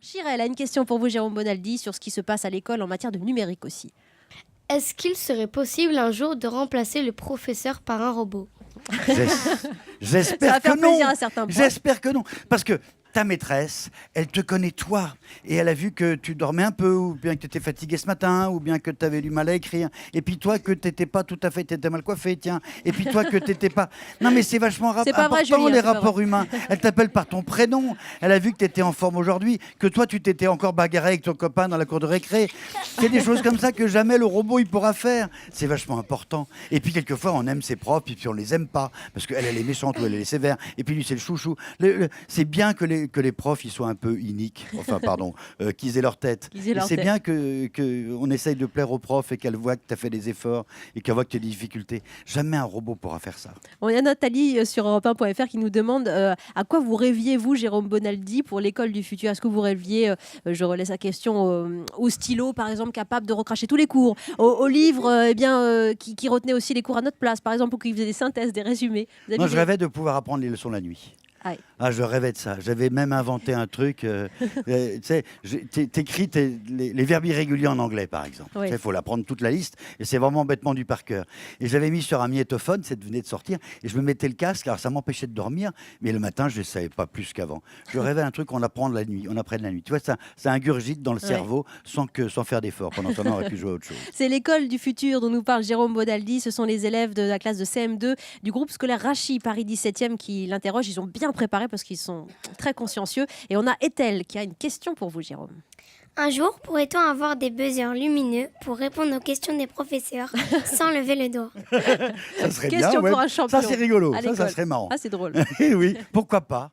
Chirel a une question pour vous, Jérôme Bonaldi, sur ce qui se passe à l'école en matière de numérique aussi. Est-ce qu'il serait possible un jour de remplacer le professeur par un robot? Ça J'espère va que faire non. plaisir à certains profs. J'espère que non. Parce que ta maîtresse, elle te connaît toi. Et elle a vu que tu dormais un peu, ou bien que tu étais fatigué ce matin, ou bien que tu avais du mal à écrire. Et puis toi, que tu n'étais pas tout à fait, tu étais mal coiffé, tiens. Et puis toi, que tu n'étais pas... Non mais c'est vachement C'est pas vrai, important, Julien, les c'est pas rapports humains. Elle t'appelle par ton prénom. Elle a vu que tu étais en forme aujourd'hui, que toi, tu t'étais encore bagarré avec ton copain dans la cour de récré. C'est des choses comme ça que jamais le robot, il pourra faire. C'est vachement important. Et puis quelquefois, on aime ses profs, et puis on les aime pas. Parce qu'elle, elle est méchante ou elle est sévère. Et puis lui, c'est le chouchou. C'est bien que les profs, ils soient un peu iniques, enfin pardon, qu'ils aient leur tête. Qu'ils aient Et leur c'est tête. bien qu'on essaye de plaire aux profs et qu'elle voit que tu as fait des efforts et qu'elle voit que tu as des difficultés. Jamais un robot pourra faire ça. Bon, il y a Nathalie sur Europe1.fr qui nous demande à quoi vous rêviez, vous, Jérôme Bonaldi, pour l'école du futur. Est-ce que vous rêviez, je relais sa question, au stylo, par exemple, capable de recracher tous les cours, au livre qui retenait aussi les cours à notre place, par exemple, ou qui faisait des synthèses, des résumés. Vous Moi, aviez je rêvais de pouvoir apprendre les leçons la nuit. Ah oui. Ah, je rêvais de ça. J'avais même inventé un truc. Tu sais, t'écris les verbes irréguliers en anglais, par exemple. Oui. Il faut l'apprendre toute la liste. Et c'est vraiment bêtement du par cœur. Et j'avais mis sur un magnétophone, ça venait de sortir, et je me mettais le casque, alors ça m'empêchait de dormir. Mais le matin, je ne savais pas plus qu'avant. Je rêvais un truc qu'on apprend la nuit. On apprenne la nuit. Tu vois, ça ingurgite dans le cerveau sans faire d'effort. Pendant ce temps, on aurait pu jouer à autre chose. C'est l'école du futur dont nous parle Jérôme Bonaldi. Ce sont les élèves de la classe de CM2 du groupe scolaire Rachi Paris 17e qui l'interrogent. Ils ont bien préparé parce qu'ils sont très consciencieux. Et on a Ethel qui a une question pour vous, Jérôme. Un jour, pourrait-on avoir des buzzers lumineux pour répondre aux questions des professeurs sans lever le doigt? Ça serait Question bien. pour Ouais. un champion Ça, c'est rigolo. à Ça l'école. serait marrant. Ah, c'est drôle. Eh oui, pourquoi pas?